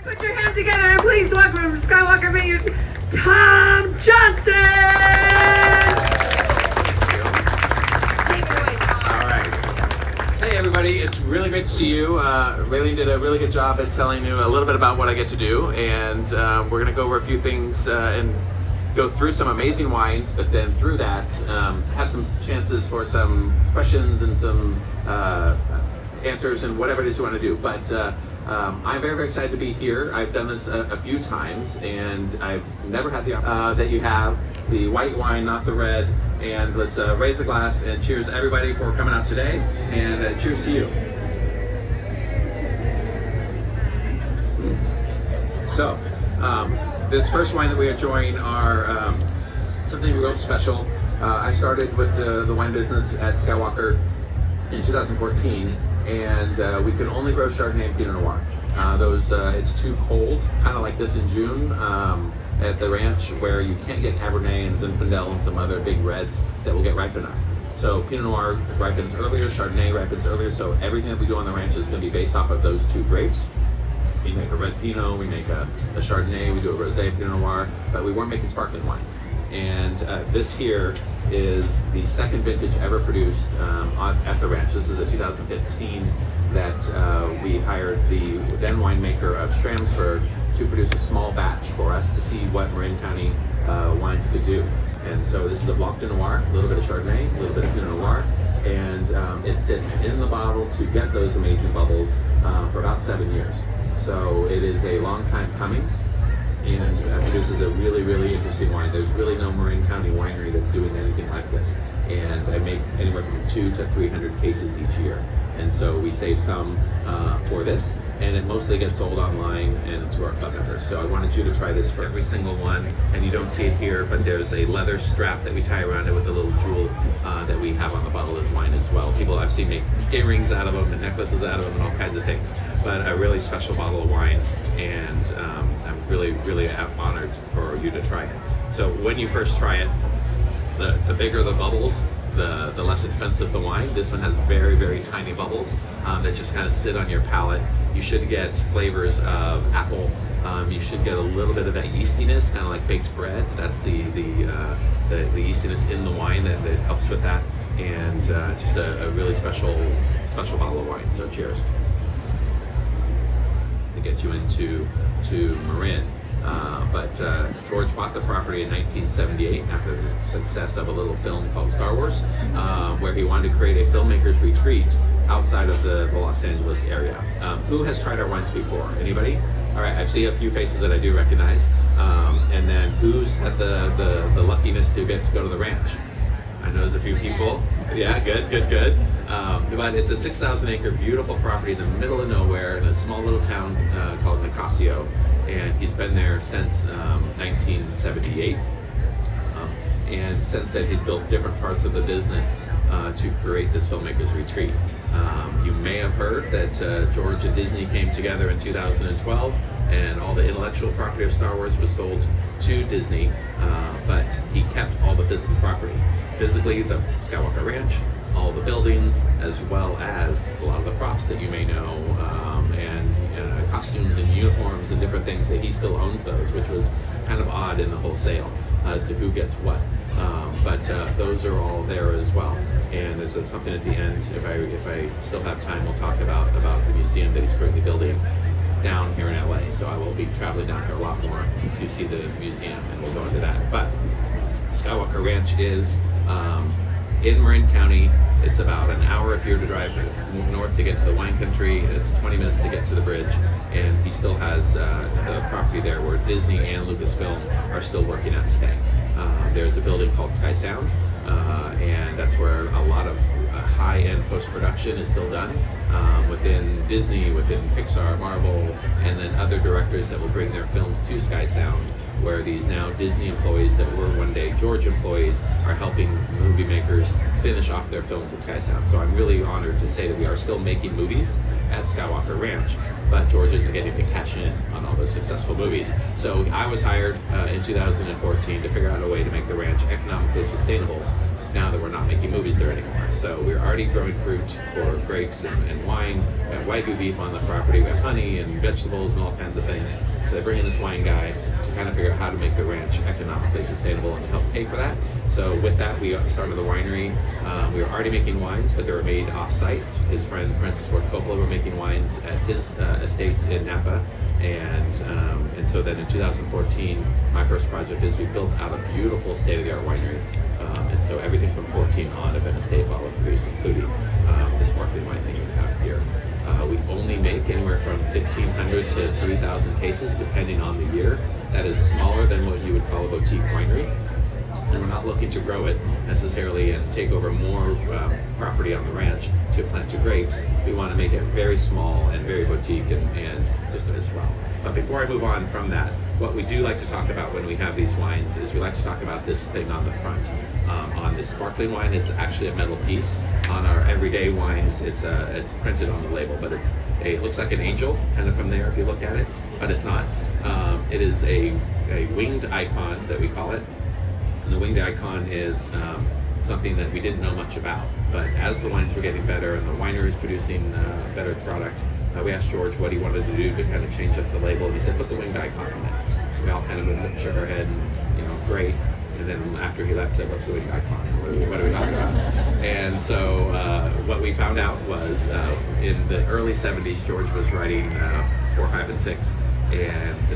Put your hands together and please welcome from Skywalker Vineyards, Tom Johnson! Take it away, Tom. All right. Hey everybody, it's really great to see you. Raylene did a really good job at telling you a little bit about what I get to do, and we're going to go over a few things and go through some amazing wines, but then through that have some chances for some questions and some answers and whatever it is you want to do. But I'm very, very excited to be here. I've done this a few times, and I've never had the that you have the white wine, not the red. And let's raise a glass and cheers to everybody for coming out today, and cheers to you. So, this first wine that we are enjoying are something real special. I started with the wine business at Skywalker in 2014, and we can only grow Chardonnay and Pinot Noir. It's too cold, kind of like this in June at the ranch, where you can't get Cabernet and Zinfandel and some other big reds that will get ripe enough. So Pinot Noir ripens earlier, Chardonnay ripens earlier, so everything that we do on the ranch is going to be based off of those two grapes. We make a red Pinot, we make a Chardonnay, we do a Rosé Pinot Noir, but we weren't making sparkling wines. And this here is the second vintage ever produced at the ranch. This is a 2015 that we hired the then winemaker of Stramsburg to produce a small batch for us to see what Marin County wines could do. And so this is a Blanc de Noir, a little bit of Chardonnay, a little bit of Pinot Noir, and it sits in the bottle to get those amazing bubbles for about 7 years. So it is a long time coming, and produces a really, really interesting wine. There's really no Marin County winery that's doing anything like this. And I make anywhere from 200 to 300 cases each year. And so we save some for this, and it mostly gets sold online and to our club members. So I wanted you to try this for every single one, and you don't see it here, but there's a leather strap that we tie around it with a little jewel that we have on the bottle of wine as well. People I've seen make earrings out of them and necklaces out of them and all kinds of things. But a really special bottle of wine, and I'm really, really honored for you to try it. So when you first try it, the bigger the bubbles, the less expensive the wine. This one has very, very tiny bubbles that just kind of sit on your palate. You should get flavors of apple. You should get a little bit of that yeastiness, kind of like baked bread. That's the yeastiness in the wine that helps with that. And just a really special bottle of wine. So cheers. To get you into Marin. But George bought the property in 1978 after the success of a little film called Star Wars, where he wanted to create a filmmaker's retreat outside of the Los Angeles area. Who has tried our wines before? Anybody? All right, I see a few faces that I do recognize. And then who's had the luckiness to get to go to the ranch? I know there's a few people. Yeah, good. But it's a 6,000 acre beautiful property in the middle of nowhere in a small little town called Nicasio. And he's been there since 1978. And since then, he's built different parts of the business to create this filmmaker's retreat. You may have heard that George and Disney came together in 2012, and all the intellectual property of Star Wars was sold to Disney, but he kept all the physical property. Physically, the Skywalker Ranch, all the buildings, as well as a lot of the props that you may know, and costumes and uniforms and different things, that he still owns those, which was kind of odd in the whole sale as to who gets what. But those are all there as well. And there's something at the end, if I still have time, we'll talk about the museum that he's currently building down here in LA. So I will be traveling down here a lot more to see the museum, and we'll go into that. But Skywalker Ranch is in Marin County. It's about an hour if you're to drive north to get to the wine country, and it's 20 minutes to get to the bridge. And he still has the property there where Disney and Lucasfilm are still working at today. There's a building called Sky Sound, and that's where a lot of high-end post-production is still done within Disney, within Pixar, Marvel, and then other directors that will bring their films to Sky Sound, where these now Disney employees that were one day George employees are helping movie makers finish off their films at Sky Sound. So I'm really honored to say that we are still making movies at Skywalker Ranch, but George isn't getting to cash in on all those successful movies. So I was hired in 2014 to figure out a way to make the ranch economically sustainable now that we're not making movies there anymore. So we're already growing fruit for grapes and wine. We have Wagyu beef on the property. We have honey and vegetables and all kinds of things. So they bring in this wine guy to kind of figure out how to make the ranch economically sustainable and help pay for that. So with that, we started the winery. We were already making wines, but they were made off-site. His friend Francis Ford Coppola were making wines at his estates in Napa. And so then in 2014, my first project is we built out a beautiful state-of-the-art winery. And so everything from 14 on have been estate bottle produced, including the sparkling wine that you have here. We only make anywhere from 1,500 to 3,000 cases, depending on the year. That is smaller than what you would call a boutique winery. And we're not looking to grow it necessarily and take over more property on the ranch to plant two grapes. We want to make it very small and very boutique and just as well. But before I move on from that, what we do like to talk about when we have these wines is we like to talk about this thing on the front. On this sparkling wine, it's actually a metal piece. On our everyday wines, it's printed on the label, but it looks like an angel kind of from there if you look at it, but it's not. It is a winged icon that we call it. And the winged icon is something that we didn't know much about. But as the wines were getting better and the winery was producing better product, we asked George what he wanted to do to kind of change up the label. And he said, put the winged icon on it. We all kind of shook our head and, great. And then after he left, said, what's the winged icon? What are we talking about? And so what we found out was in the early 70s, George was writing 4, 5, and 6. And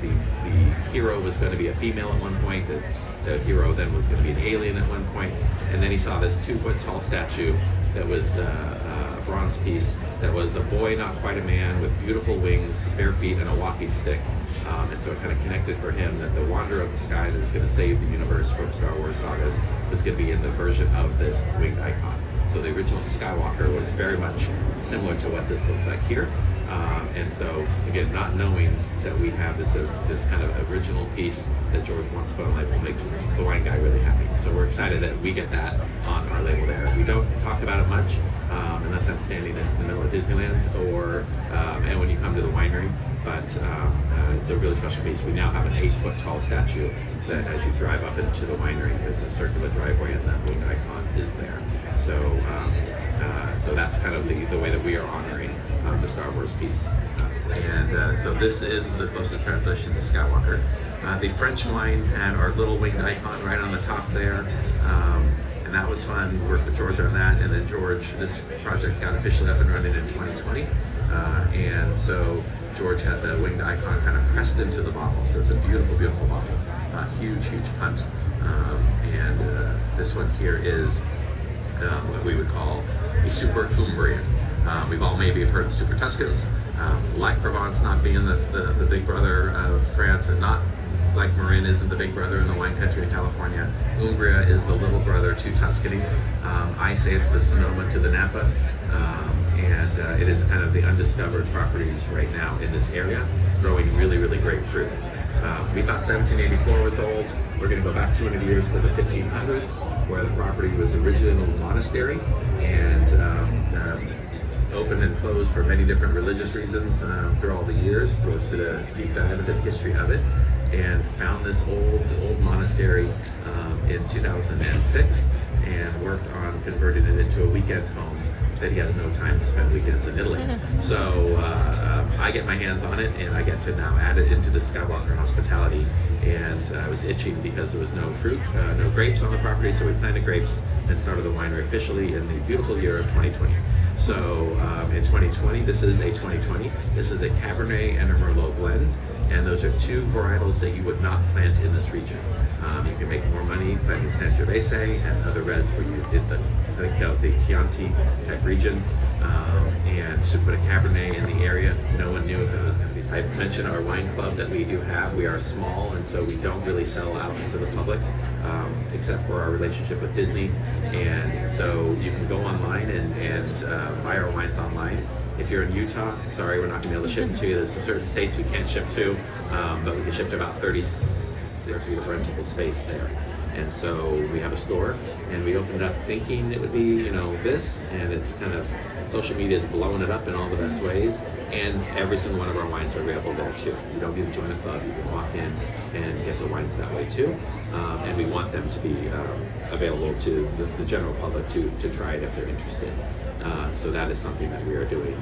the hero was going to be a female at one point. The hero then was going to be an alien at one point, and then he saw this 2-foot-tall statue that was a bronze piece that was a boy, not quite a man, with beautiful wings, bare feet, and a walking stick. And so it kind of connected for him that the wanderer of the sky that was going to save the universe from Star Wars sagas was going to be in the version of this winged icon. So the original Skywalker was very much similar to what this looks like here. And so, again, not knowing that we have this kind of original piece that George wants to put on label makes the wine guy really happy. So we're excited that we get that on our label there. We don't talk about it much unless I'm standing in the middle of Disneyland and when you come to the winery. But it's a really special piece. We now have an 8-foot-tall statue that as you drive up into the winery, there's a circular driveway and that winged icon is there. So that's kind of the way that we are honoring the Star Wars piece. So this is the closest translation to Skywalker. The French wine had our little winged icon right on the top there. And that was fun. We worked with George on that. And then this project got officially up and running in 2020. And so George had the winged icon kind of pressed into the bottle. So it's a beautiful, beautiful bottle. Huge, huge punt. And this one here is what we would call a Super Umbrian. We've all maybe heard of Super Tuscans, like Provence not being the big brother of France, and not like Marin isn't the big brother in the wine country of California. Umbria is the little brother to Tuscany. I say it's the Sonoma to the Napa, and it is kind of the undiscovered properties right now in this area, growing really, really great fruit. We thought 1784 was old. We're going to go back 200 years to the 1500s, where the property was originally a monastery and opened and closed for many different religious reasons through all the years. We did a deep dive into the history of it and found this old monastery in 2006 and worked on converting it into a weekend home that he has no time to spend weekends in Italy. So I get my hands on it and I get to now add it into the Skywalker hospitality. And I was itching because there was no fruit, no grapes on the property, so we planted grapes and started the winery officially in the beautiful year of 2020. So in 2020, this is a 2020. This is a Cabernet and a Merlot blend, and those are two varietals that you would not plant in this region. You can make more money planting Sangiovese and other reds where you did the Chianti type region. And to put a Cabernet in the area, no one knew if it was going to be. I mentioned our wine club that we do have. We are small, and so we don't really sell out to the public, except for our relationship with Disney. And so you can go online and buy our wines online. If you're in Utah, sorry, we're not going to be able to ship them to you. There's certain states we can't ship to, but we can ship to about 36 feet of rentable space there. And so we have a store, and we opened up thinking it would be, this, and it's kind of, social media is blowing it up in all the best ways. and every single one of our wines are available there too. You don't need to join a club. You can walk in and get the wines that way too. And we want them to be available to the general public to try it if they're interested. So that is something that we are doing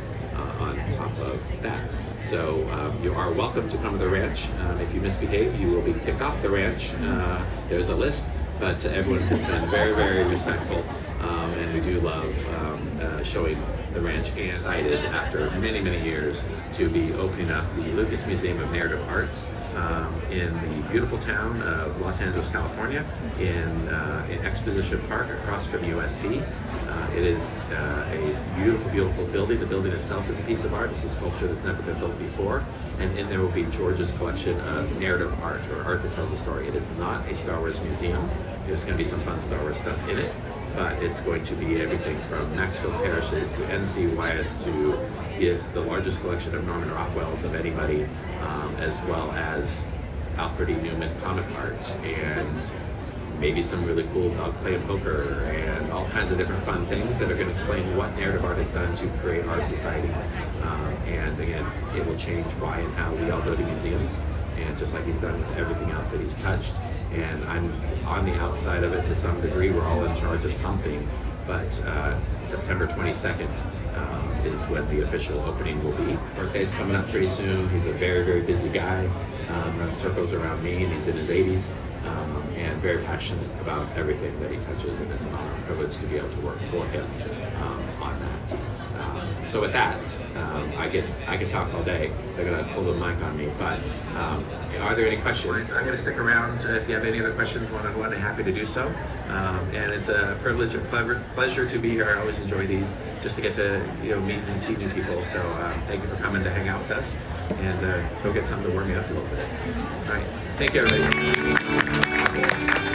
on top of that. So you are welcome to come to the ranch. If you misbehave, you will be kicked off the ranch. There's a list, but everyone has been very, very respectful, and we do love showing the ranch. And excited after many, many years to be opening up the Lucas Museum of Narrative Arts in the beautiful town of Los Angeles, California, in Exposition Park across from USC. It is a beautiful, beautiful building. The building itself is a piece of art. It's a sculpture that's never been built before. And in there will be George's collection of narrative art, or art that tells a story. It is not a Star Wars museum. There's going to be some fun Star Wars stuff in it, but it's going to be everything from Maxfield Parrish's to N.C. Wyeth to, he has the largest collection of Norman Rockwell's of anybody, as well as Alfred E. Newman comic art, and maybe some really cool dog playing poker, and all kinds of different fun things that are going to explain what narrative art has done to create our society. And again, it will change why and how we all go to museums, and just like he's done with everything else that he's touched. And I'm on the outside of it to some degree. We're all in charge of something, but September 22nd is when the official opening will be. Birthday's coming up pretty soon. He's a very, very busy guy. Runs circles around Maine. He's in his 80s. And very passionate about everything that he touches, and it's an honor and privilege to be able to work for him on that. So with that, I could talk all day. They're going to pull the mic on me, but are there any questions? I'm going to stick around if you have any other questions one-on-one. I'm happy to do so. And it's a privilege and pleasure to be here. I always enjoy these, just to get to meet and see new people. So thank you for coming to hang out with us, and go get something to warm you up a little bit. All right, thank you, everybody.